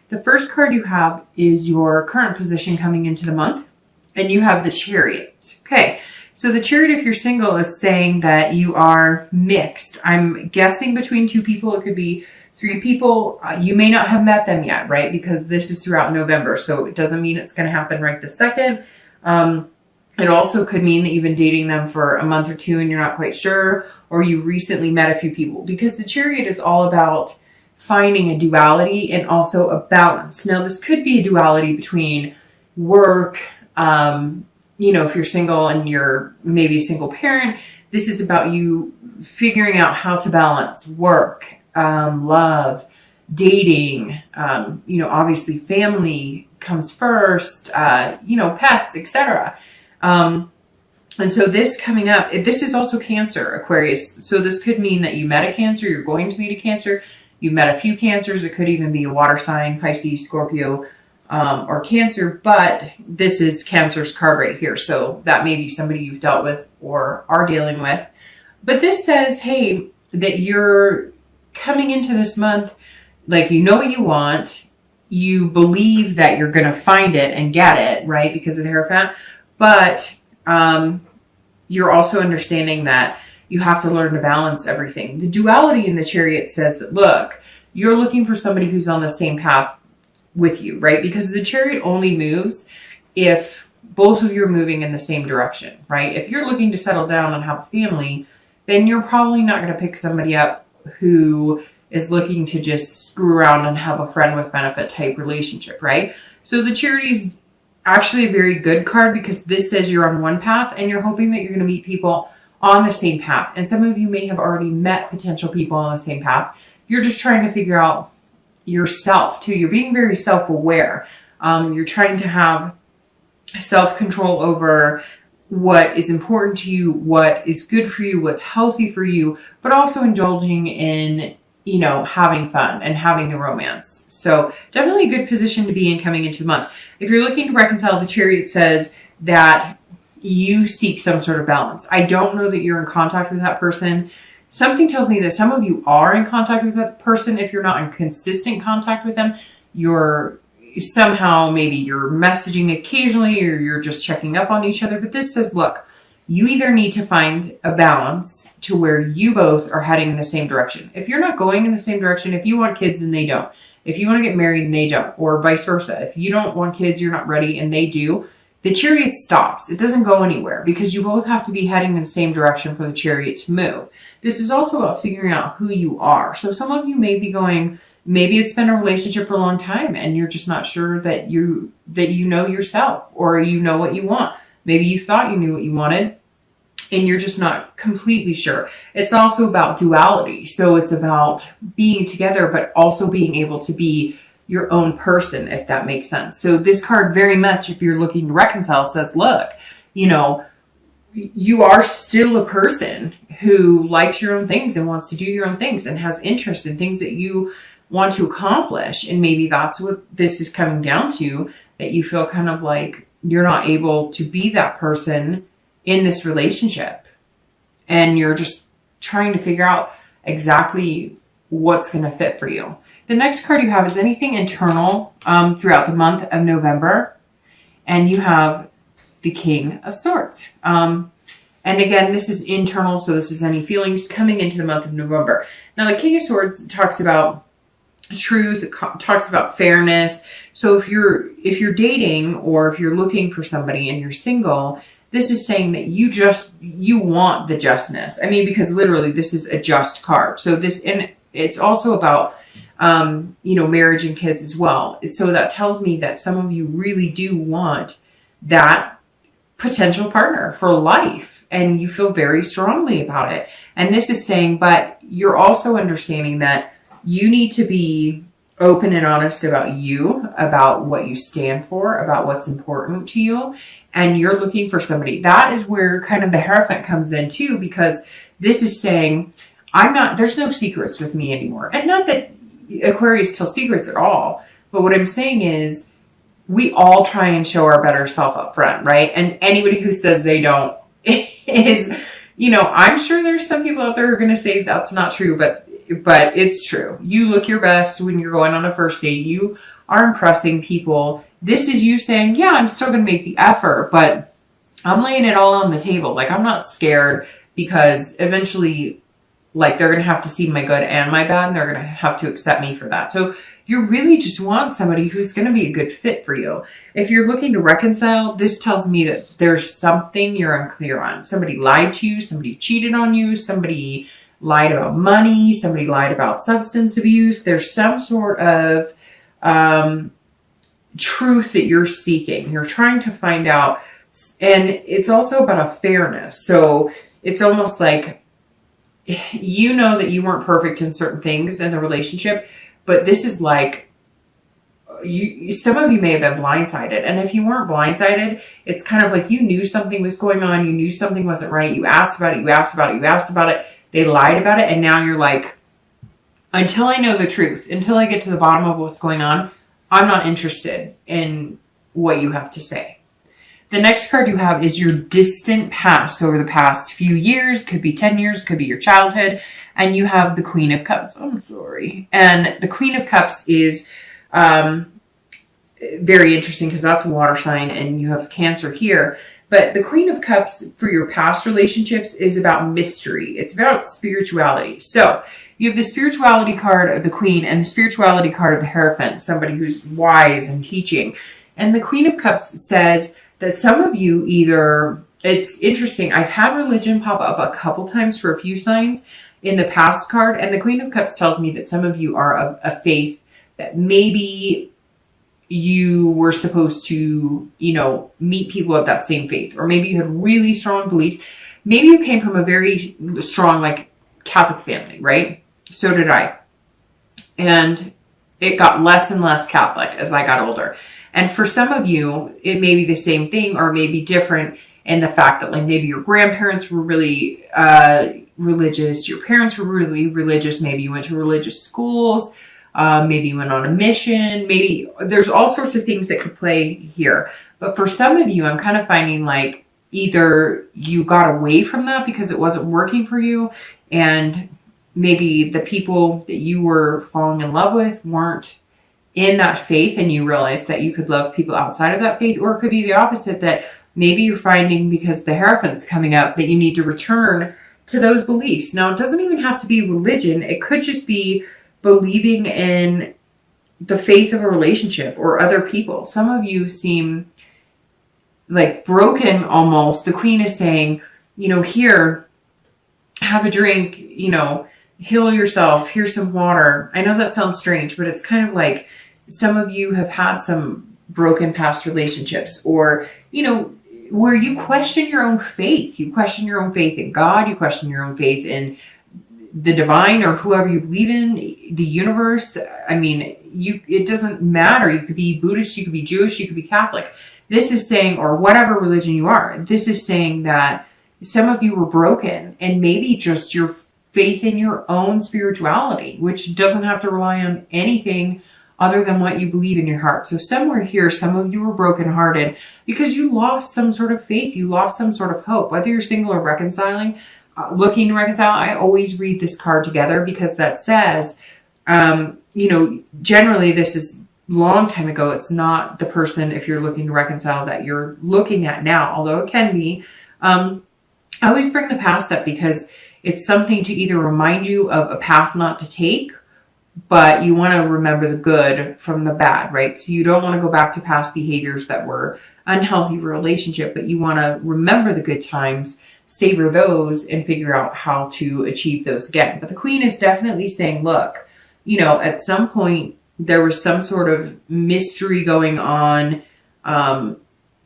The first card you have is your current position coming into the month, and you have the Chariot. Okay, so the Chariot, if you're single, is saying that you are mixed. I'm guessing between two people. It could be three people. You may not have met them yet, right? Because this is throughout November, so it doesn't mean it's going to happen right this second. It also could mean that you've been dating them for a month or two and you're not quite sure, or you've recently met a few people, because the Chariot is all about finding a duality and also a balance. Now, this could be a duality between work, you know, if you're single and you're maybe a single parent, this is about you figuring out how to balance work, love, dating, you know, obviously family comes first, you know, pets, etc. And so this coming up, this is also Cancer, Aquarius. So this could mean that you met a Cancer, you're going to meet a Cancer, you met a few Cancers. It could even be a water sign, Pisces, Scorpio, or Cancer, but this is Cancer's card right here. So that may be somebody you've dealt with or are dealing with. But this says, hey, that you're coming into this month, like, you know what you want, you believe that you're going to find it and get it, right, because of the Hierophant. But you're also understanding that you have to learn to balance everything. The duality in the Chariot says that, look, you're looking for somebody who's on the same path with you, right? Because the Chariot only moves if both of you are moving in the same direction, right? If you're looking to settle down and have a family, then you're probably not going to pick somebody up who is looking to just screw around and have a friend with benefit type relationship, right? So the Chariot is actually a very good card, because this says you're on one path and you're hoping that you're going to meet people on the same path. And some of you may have already met potential people on the same path. You're just trying to figure out yourself too. You're being very self-aware. You're trying to have self-control over what is important to you, what is good for you, what's healthy for you, but also indulging in, you know, having fun and having a romance. So definitely a good position to be in coming into the month. If you're looking to reconcile, the Chariot says that you seek some sort of balance. I don't know that you're in contact with that person. Something tells me that some of you are in contact with that person. If you're not in consistent contact with them, you're somehow, maybe you're messaging occasionally or you're just checking up on each other. But this says, look, you either need to find a balance to where you both are heading in the same direction. If you're not going in the same direction, if you want kids and they don't, if you want to get married and they don't, or vice versa, if you don't want kids, you're not ready and they do, the Chariot stops. It doesn't go anywhere, because you both have to be heading in the same direction for the Chariot to move. This is also about figuring out who you are. So some of you may be going, maybe it's been a relationship for a long time and you're just not sure that you know yourself, or you know what you want. Maybe you thought you knew what you wanted and you're just not completely sure. It's also about duality. So it's about being together, but also being able to be your own person, if that makes sense. So this card very much, if you're looking to reconcile, says, look, you know, you are still a person who likes your own things and wants to do your own things and has interest in things that you want to accomplish. And maybe that's what this is coming down to, that you feel kind of like you're not able to be that person in this relationship. And you're just trying to figure out exactly what's going to fit for you. The next card you have is anything internal throughout the month of November. And you have the King of Swords. And again, this is internal, so this is any feelings coming into the month of November. Now, the King of Swords talks about truth, it talks about fairness. So if you're dating, or if you're looking for somebody and you're single, this is saying that you want the justness. I mean, because literally this is a just card. So this, and it's also about, you know, marriage and kids as well. So that tells me that some of you really do want that potential partner for life, and you feel very strongly about it. And this is saying, but you're also understanding that you need to be open and honest about you, about what you stand for, about what's important to you. And you're looking for somebody. That is where kind of the Hierophant comes in too, because this is saying, there's no secrets with me anymore. And not that Aquarius tells secrets at all, but what I'm saying is we all try and show our better self up front, right? And anybody who says they don't is, you know, I'm sure there's some people out there who are going to say that's not true, but but it's true. You look your best when you're going on a first date. You are impressing people. This is you saying, yeah, I'm still going to make the effort, but I'm laying it all on the table. Like, I'm not scared, because eventually, like, they're going to have to see my good and my bad, and they're going to have to accept me for that. So you really just want somebody who's going to be a good fit for you. If you're looking to reconcile, this tells me that there's something you're unclear on. Somebody lied to you, somebody cheated on you, somebody lied about money, somebody lied about substance abuse. There's some sort of truth that you're seeking. You're trying to find out, and it's also about a fairness. So it's almost like, you know that you weren't perfect in certain things in the relationship, but this is like, some of you may have been blindsided. And if you weren't blindsided, it's kind of like you knew something was going on. You knew something wasn't right. You asked about it. You asked about it. You asked about it. They lied about it. And now you're like, until I know the truth, until I get to the bottom of what's going on, I'm not interested in what you have to say. The next card you have is your distant past, over the past few years. Could be 10 years, could be your childhood. And you have the Queen of Cups. I'm sorry. And the Queen of Cups is very interesting, because that's a water sign and you have Cancer here. But the Queen of Cups for your past relationships is about mystery. It's about spirituality. So you have the spirituality card of the Queen and the spirituality card of the Hierophant, somebody who's wise and teaching. And the Queen of Cups says that some of you either, it's interesting, I've had religion pop up a couple times for a few signs in the past card, and the Queen of Cups tells me that some of you are of a faith that maybe you were supposed to, you know, meet people of that same faith, or maybe you had really strong beliefs. Maybe you came from a very strong, like, Catholic family, right? So did I. And it got less and less Catholic as I got older. And for some of you, it may be the same thing, or maybe different in the fact that, like, maybe your grandparents were really religious, your parents were really religious, maybe you went to religious schools, maybe you went on a mission, maybe there's all sorts of things that could play here. But for some of you, I'm kind of finding like either you got away from that because it wasn't working for you, and maybe the people that you were falling in love with weren't in that faith, and you realized that you could love people outside of that faith. Or it could be the opposite, that maybe you're finding, because the Hierophant's coming up, that you need to return to those beliefs. Now, it doesn't even have to be religion. It could just be believing in the faith of a relationship or other people. Some of you seem like broken almost. The Queen is saying, you know, here, have a drink, you know, heal yourself. Here's some water. I know that sounds strange, but it's kind of like some of you have had some broken past relationships, or, you know, where you question your own faith. You question your own faith in God. You question your own faith in the divine, or whoever you believe in, the universe. I mean, it doesn't matter. You could be Buddhist, you could be Jewish, you could be Catholic. This is saying, or whatever religion you are, this is saying that some of you were broken, and maybe just your faith in your own spirituality, which doesn't have to rely on anything other than what you believe in your heart. So somewhere here, some of you were brokenhearted because you lost some sort of faith. You lost some sort of hope, whether you're single or reconciling, looking to reconcile. I always read this card together because that says, you know, generally this is long time ago. It's not the person, if you're looking to reconcile, that you're looking at now, although it can be. I always bring the past up because it's something to either remind you of a path not to take, but you want to remember the good from the bad, right? So you don't want to go back to past behaviors that were unhealthy for a relationship, but you want to remember the good times, savor those, and figure out how to achieve those again. But the Queen is definitely saying, look, you know, at some point there was some sort of mystery going on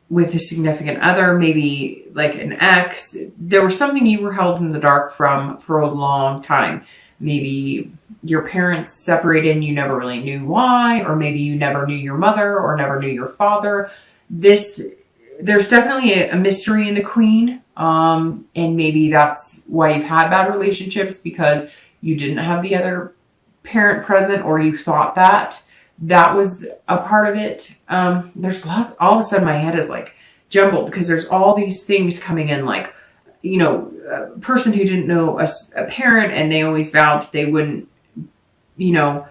with a significant other, maybe like an ex. There was something you were held in the dark from for a long time. Maybe your parents separated and you never really knew why, or maybe you never knew your mother or never knew your father. There's definitely a mystery in the Queen. And maybe that's why you've had bad relationships, because you didn't have the other parent present, or you thought that was a part of it. There's lots, all of a sudden my head is like jumbled because there's all these things coming in, like, you know, a person who didn't know a parent, and they always vowed they wouldn't you know,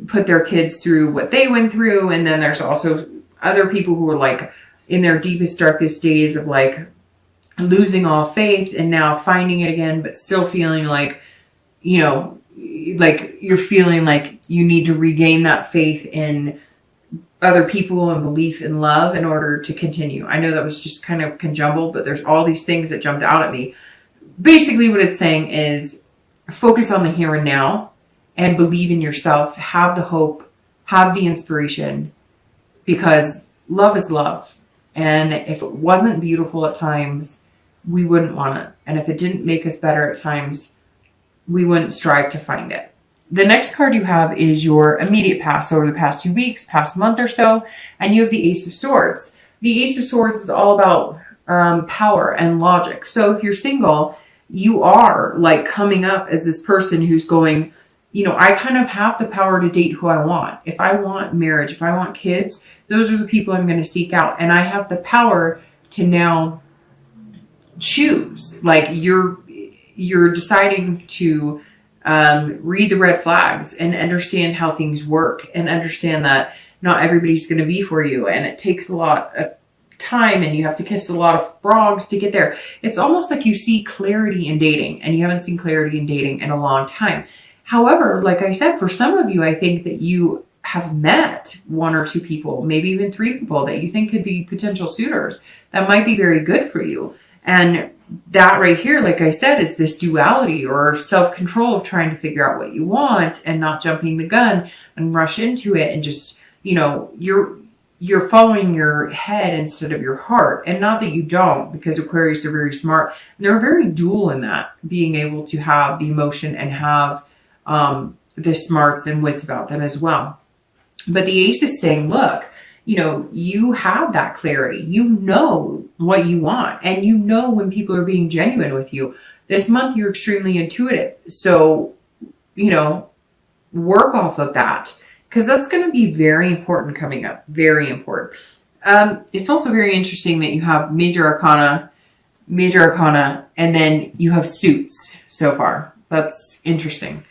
put their kids through what they went through. And then there's also other people who are like in their deepest, darkest days of like losing all faith and now finding it again, but still feeling like, you know, like you're feeling like you need to regain that faith in other people and belief in love in order to continue. I know that was just kind of conjumbled, but there's all these things that jumped out at me. Basically what it's saying is focus on the here and now and believe in yourself, have the hope, have the inspiration, because love is love. And if it wasn't beautiful at times, we wouldn't want it. And if it didn't make us better at times, we wouldn't strive to find it. The next card you have is your immediate past, over the past few weeks, past month or so, and you have the Ace of Swords. The Ace of Swords is all about power and logic. So if you're single, you are like coming up as this person who's going, you know, I kind of have the power to date who I want. If I want marriage, if I want kids, those are the people I'm going to seek out. And I have the power to now choose. Like you're deciding to read the red flags and understand how things work and understand that not everybody's going to be for you. And it takes a lot of time and you have to kiss a lot of frogs to get there. It's almost like you see clarity in dating and you haven't seen clarity in dating in a long time. However, like I said, for some of you, I think that you have met one or two people, maybe even three people that you think could be potential suitors that might be very good for you. And that right here, like I said, is this duality or self-control of trying to figure out what you want and not jumping the gun and rush into it and just, you know, you're following your head instead of your heart. And not that you don't, because Aquarius are very smart. They're very dual in that, being able to have the emotion and have the smarts and wits about them as well. But the Ace is saying, look, you know, you have that clarity. You know what you want. And you know when people are being genuine with you. This month, you're extremely intuitive. So, you know, work off of that. Because that's going to be very important coming up. Very important. It's also very interesting that you have major arcana, and then you have suits so far. That's interesting.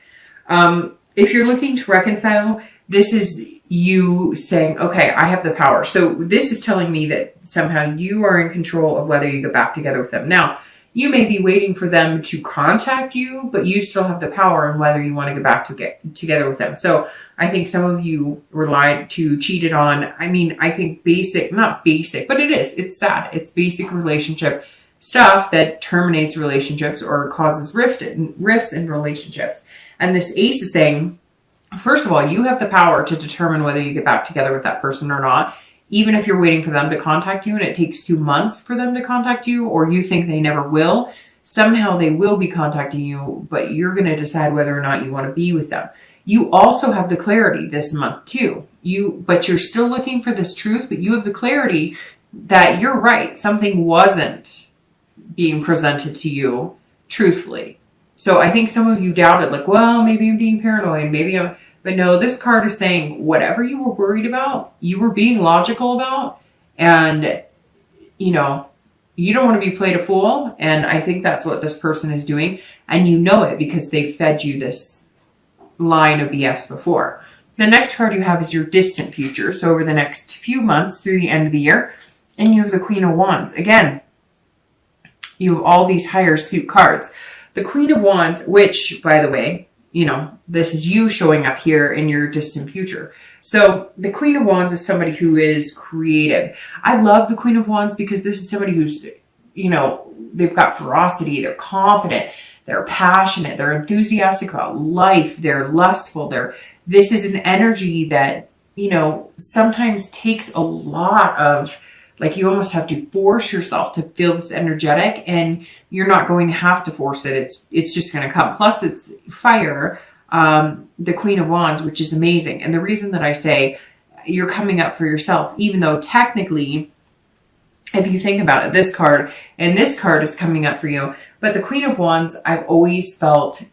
If you're looking to reconcile, this is you saying, okay, I have the power. So this is telling me that somehow you are in control of whether you get back together with them. Now, you may be waiting for them to contact you, but you still have the power in whether you want to get together with them. So I think some of you were lied to, cheated on. I mean, I think not basic, but it is. It's sad. It's basic relationship stuff that terminates relationships or causes rifts in relationships. And this Ace is saying, first of all, you have the power to determine whether you get back together with that person or not. Even if you're waiting for them to contact you and it takes 2 months for them to contact you, or you think they never will, somehow they will be contacting you, but you're going to decide whether or not you want to be with them. You also have the clarity this month too. But you're still looking for this truth, but you have the clarity that you're right. Something wasn't being presented to you truthfully. So I think some of you doubted, like, well, maybe I'm being paranoid. But no, this card is saying whatever you were worried about, you were being logical about, and, you know, you don't want to be played a fool. And I think that's what this person is doing. And you know it because they fed you this line of BS before. The next card you have is your distant future. So over the next few months through the end of the year, and you have the Queen of Wands. Again, you have all these higher suit cards. The Queen of Wands, which, by the way, you know, this is you showing up here in your distant future. So the Queen of Wands is somebody who is creative. I love the Queen of Wands because this is somebody who's, you know, they've got ferocity, they're confident, they're passionate, they're enthusiastic about life, they're lustful, this is an energy that, you know, sometimes takes a lot of, like, you almost have to force yourself to feel this energetic, and you're not going to have to force it. It's just going to come. Plus, it's fire, the Queen of Wands, which is amazing. And the reason that I say you're coming up for yourself, even though technically, if you think about it, this card is coming up for you. But the Queen of Wands, I've always felt,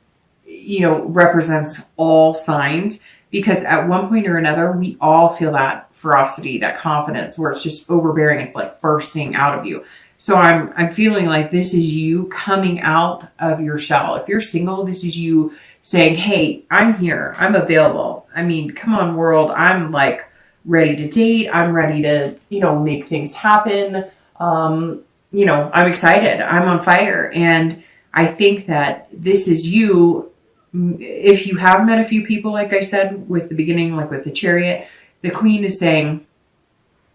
you know, represents all signs, because at one point or another, we all feel that ferocity, that confidence, where it's just overbearing. It's like bursting out of you. So I'm feeling like this is you coming out of your shell. If you're single, this is you saying, hey, I'm here. I'm available. I mean, come on, world. I'm like ready to date. I'm ready to, make things happen. I'm excited. I'm on fire. And I think that this is you. If you have met a few people, like I said, with the beginning, like with the Chariot, the Queen is saying,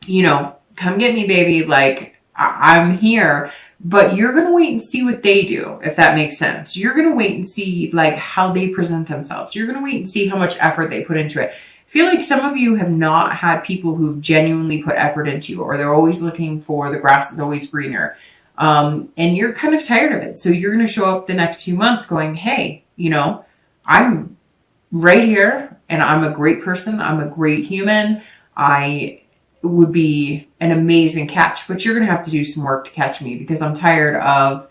come get me, baby. Like, I'm here. But you're going to wait and see what they do, if that makes sense. You're going to wait and see, like, how they present themselves. You're going to wait and see how much effort they put into it. I feel like some of you have not had people who've genuinely put effort into you, or they're always looking for the grass is always greener. And you're kind of tired of it. So you're going to show up the next few months going, hey, I'm right here and I'm a great person. I'm a great human. I would be an amazing catch, but you're going to have to do some work to catch me, because I'm tired of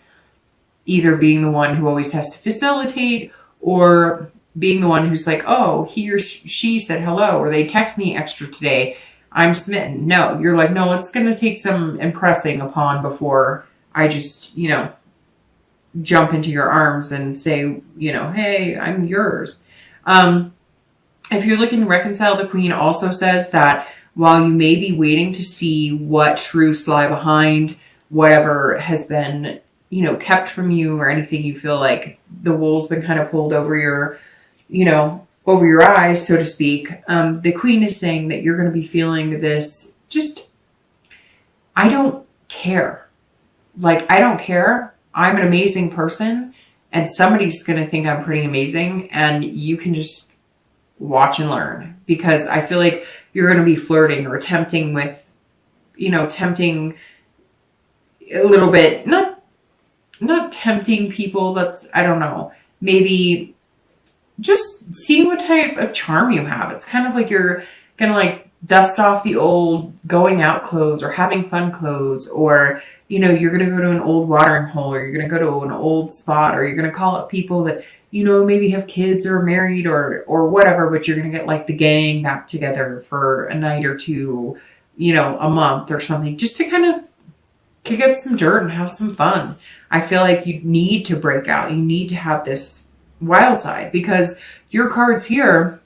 either being the one who always has to facilitate, or being the one who's like, oh, he or she said hello, or they text me extra today, I'm smitten. No, you're like, no, it's going to take some impressing upon before I just, jump into your arms and say, hey, I'm yours. If you're looking to reconcile, the Queen also says that while you may be waiting to see what truths lie behind whatever has been, kept from you, or anything you feel like the wool's been kind of pulled over your, over your eyes, so to speak, the Queen is saying that you're going to be feeling this, just, I don't care. Like, I don't care. I'm an amazing person, and somebody's going to think I'm pretty amazing, and you can just watch and learn, because I feel like you're going to be flirting or tempting with, tempting a little bit, not tempting people. That's, I don't know, maybe just seeing what type of charm you have. It's kind of like you're going to like dust off the old going out clothes or having fun clothes, or, you're going to go to an old watering hole, or you're going to go to an old spot, or you're going to call up people that, maybe have kids or married or whatever, but you're going to get like the gang back together for a night or two, a month or something, just to kind of kick up some dirt and have some fun. I feel like you need to break out. You need to have this wild side, because your cards here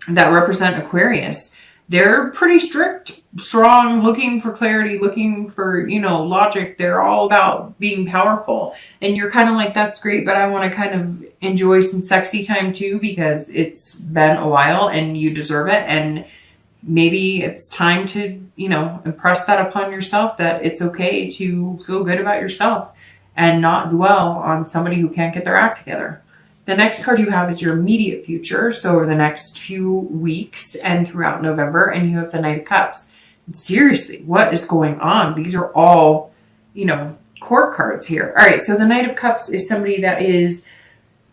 that represent Aquarius, they're pretty strict, strong, looking for clarity, looking for, logic. They're all about being powerful. And you're kind of like, that's great, but I want to kind of enjoy some sexy time too, because it's been a while and you deserve it. And maybe it's time to, impress that upon yourself, that it's okay to feel good about yourself and not dwell on somebody who can't get their act together. The next card you have is your immediate future. So over the next few weeks and throughout November, and you have the Knight of Cups. Seriously, what is going on? These are all, court cards here. All right. So the Knight of Cups is somebody that is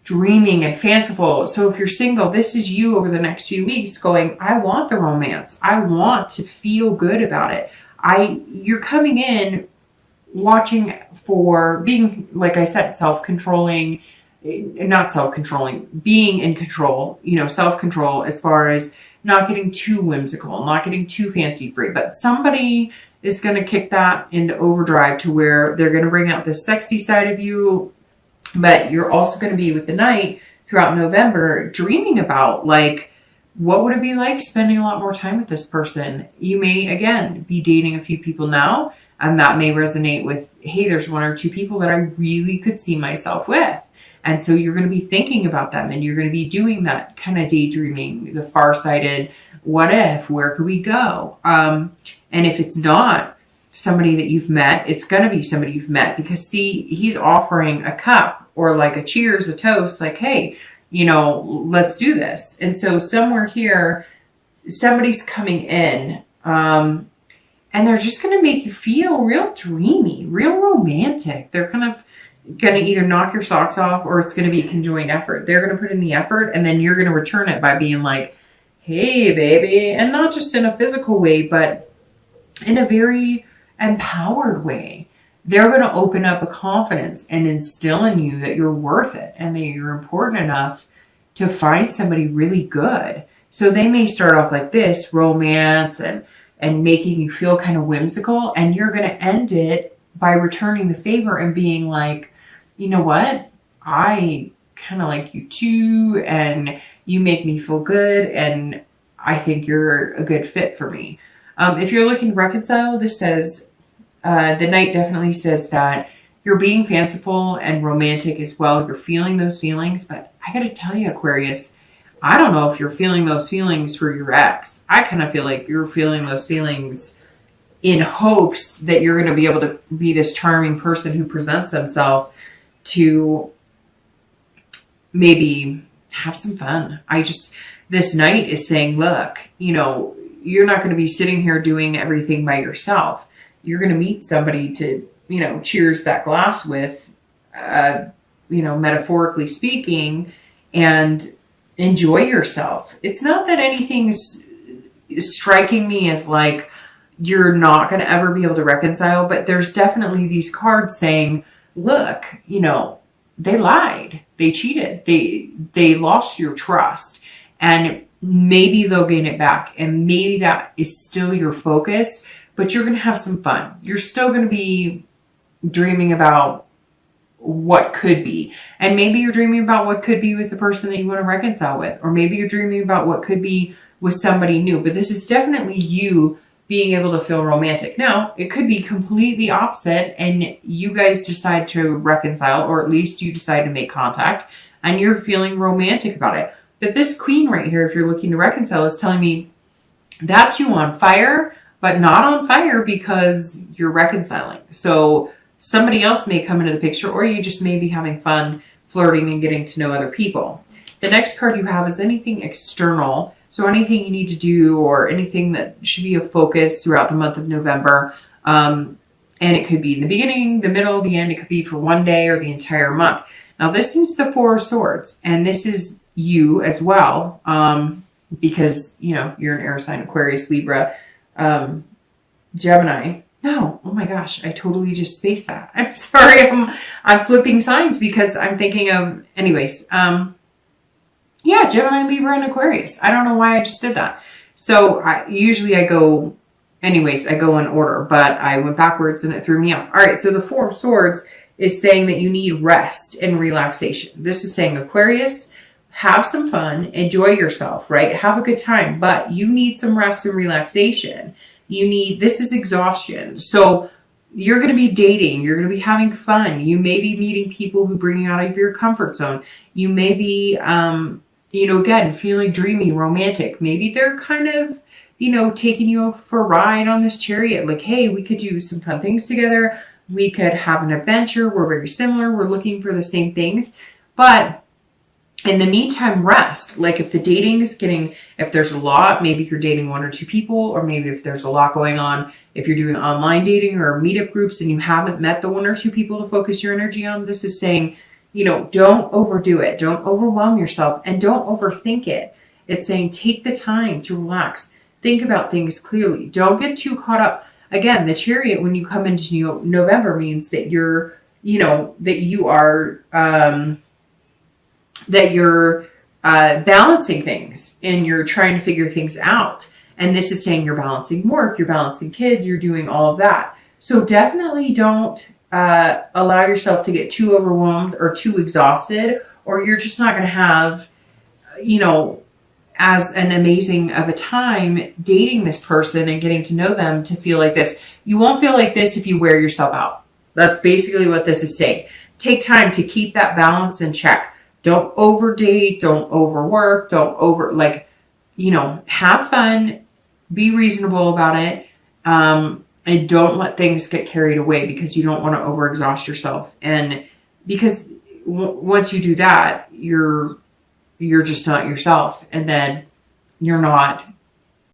dreaming and fanciful. So if you're single, this is you over the next few weeks going, I want the romance. I want to feel good about it. You're coming in watching for being, like I said, self-controlling, not self-controlling, being in control, self-control as far as not getting too whimsical, not getting too fancy free, but somebody is going to kick that into overdrive to where they're going to bring out the sexy side of you, but you're also going to be with the Knight throughout November, dreaming about like, what would it be like spending a lot more time with this person? You may, again, be dating a few people now, and that may resonate with, hey, there's one or two people that I really could see myself with. And so you're going to be thinking about them, and you're going to be doing that kind of daydreaming, the far-sighted, what if, where could we go? And if it's not somebody that you've met, it's going to be somebody you've met, because see, he's offering a cup or like a cheers, a toast, like, hey, let's do this. And so somewhere here, somebody's coming in, and they're just going to make you feel real dreamy, real romantic. They're kind of going to either knock your socks off, or it's going to be a conjoined effort. They're going to put in the effort, and then you're going to return it by being like, hey, baby. And not just in a physical way, but in a very empowered way. They're going to open up a confidence and instill in you that you're worth it and that you're important enough to find somebody really good. So they may start off like this, romance and making you feel kind of whimsical, and you're going to end it by returning the favor and being like, you know what? I kind of like you too, and you make me feel good, and I think you're a good fit for me. If you're looking to reconcile, this says, the Knight definitely says that you're being fanciful and romantic as well. You're feeling those feelings, but I gotta tell you, Aquarius, I don't know if you're feeling those feelings for your ex. I kind of feel like you're feeling those feelings in hopes that you're going to be able to be this charming person who presents himself to maybe have some fun. This Knight is saying, look, you're not going to be sitting here doing everything by yourself. You're going to meet somebody to, cheers that glass with, metaphorically speaking, and enjoy yourself. It's not that anything's striking me as like you're not going to ever be able to reconcile, but there's definitely these cards saying, look, they lied, they cheated, they lost your trust, and maybe they'll gain it back, and maybe that is still your focus, but you're going to have some fun. You're still going to be dreaming about what could be. And maybe you're dreaming about what could be with the person that you want to reconcile with. Or maybe you're dreaming about what could be with somebody new. But this is definitely you being able to feel romantic. Now, it could be completely opposite and you guys decide to reconcile, or at least you decide to make contact and you're feeling romantic about it. But this Queen right here, if you're looking to reconcile, is telling me that's you on fire, but not on fire because you're reconciling. So somebody else may come into the picture, or you just may be having fun flirting and getting to know other people. The next card you have is anything external. So anything you need to do or anything that should be a focus throughout the month of November. And it could be in the beginning, the middle, the end. It could be for one day or the entire month. Now this is the Four of Swords, and this is you as well. Because, you're an air sign, Aquarius, Libra, Gemini. No, oh my gosh, I totally just spaced that. I'm sorry, I'm flipping signs because I'm thinking of, anyways, yeah, Gemini, Libra, and Aquarius. I don't know why I just did that. So usually I go in order, but I went backwards and it threw me off. All right, so the Four of Swords is saying that you need rest and relaxation. This is saying, Aquarius, have some fun, enjoy yourself, right? Have a good time, but you need some rest and relaxation. This is exhaustion. So you're going to be dating. You're going to be having fun. You may be meeting people who bring you out of your comfort zone. You may be, again, feeling dreamy, romantic. Maybe they're kind of, taking you for a ride on this chariot. Like, hey, we could do some fun things together. We could have an adventure. We're very similar. We're looking for the same things. But in the meantime, rest. Like if the dating's if there's a lot, maybe you're dating one or two people, or maybe if there's a lot going on, if you're doing online dating or meetup groups and you haven't met the one or two people to focus your energy on, this is saying, don't overdo it. Don't overwhelm yourself and don't overthink it. It's saying, take the time to relax. Think about things clearly. Don't get too caught up. Again, the Chariot, when you come into November, means that you're balancing things and you're trying to figure things out. And this is saying you're balancing work, you're balancing kids, you're doing all of that. So definitely don't allow yourself to get too overwhelmed or too exhausted, or you're just not going to have, as an amazing of a time dating this person and getting to know them to feel like this. You won't feel like this if you wear yourself out. That's basically what this is saying. Take time to keep that balance in check. Don't overdate, don't overwork, have fun, be reasonable about it, and don't let things get carried away because you don't want to overexhaust yourself. And because once you do that, you're just not yourself, and then you're not